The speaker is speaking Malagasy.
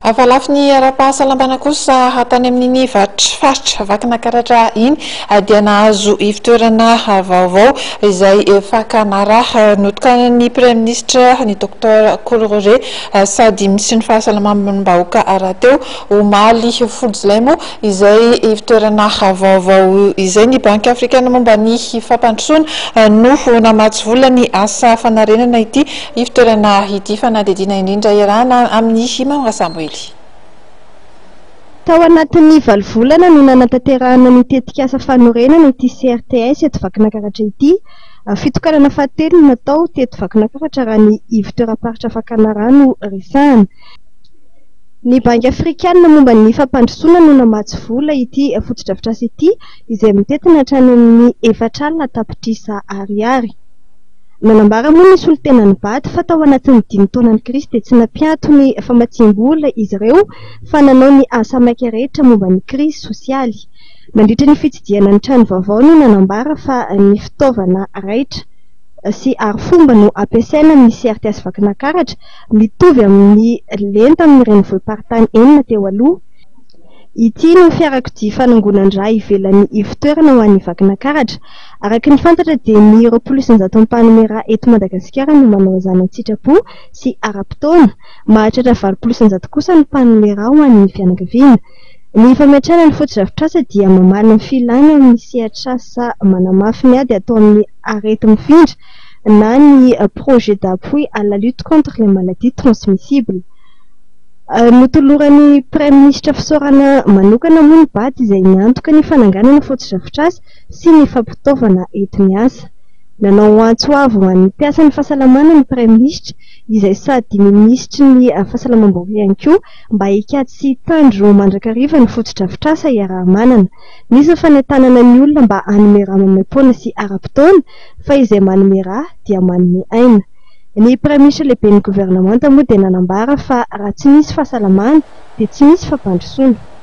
Avalafy ny ara-pahasalamana kosa hatany amin'ny faritra vakina karatra iny dia nahazo ivitoerana vaovao izay fakanara notokanan'ny Premier Ministre ny Dr Koloré sady misy ny fahasalamam-bahoaka rahateo omaly folo jolay moa izay ivitoerana vaovao izay ny Banque Africaine momba ny fampandrosoana no namatsy vola ny asa fanarenana ity ivitoerana ity fanadidina indrindra iarahana amin'ny Mangasambo hely. Tao anatin'ny valvolana no nanantanterahana ny tetika asa fanorenana ity CRTS eto vakina karatra ity. Fitokanana fahatelo no natao teto vakina karatra raha ny ivitoeram-paritra fakanarano resahana. Ny Banque Africaine momba ny fampandrosoana no namatsy vola ity fotodrafitrasa ity izay mitetina hatrany amin'ny 4 tapitrisa ariary. Nanambara moa ny solontenan'ny BAD fa tao anatin'ny 5 taonan'ny Kristy dia tsy nampianto ny famatsim-bola izy ireo fa nanao ny asa maika rehetra momba ny krizy sosialy. Nandritra ny fitsidiana ny trano vaovao no nanambara fa ny fitaovana raitra sy arifomba no ampiasaina amin'ny CRTS vakina karatra mitovy amin'ny lenta amin'ny renivohim-paritany 4 teo aloha. Ity no fiarakodia fanangonan-dra ivelan'ny ivitoerana ho an'ny vakina karatra. Araka ny fantatra dia ny 900 mpanomera eto Madagasikara no manao izany an-tsitrapo sy ara-potoana, mahatratra 400 kosa ny mpanomera ho an'ny fianakaviana. Ny fametrahana ny fotodrafitrasa dia mamaly ny filàna amin'ny sehatr'asa manamafy ny ady atao amin'ny arety mifindra na ny projet d'appui à la lutte contre les maladies transmissibles. Notoloran'ny Premier Ministre fisaorana manokana moa ny BAD izay niantoka ny fananganana fotodrafitrasa sy ny fampitaovana entiny asa. Nanao antso avo ho an'ny mpiasa ny fahasalamana ny Premier Ministre izay sady ministry ny fahasalamam-baovaka ihany koa mba hikady sy tandro mandrakariva ny fotodrafitrasa iaraha-manana. Nisy ny fanentanana ny olona mba hanome raha maimaimpoana sy ara-potoana fa izay manome raha dia manome aina. Ny Premier Ministre lehibe ny gouvernemanta moa dia nanambara fa raha tsy misy fahasalamana dia tsy misy fampandrosoana.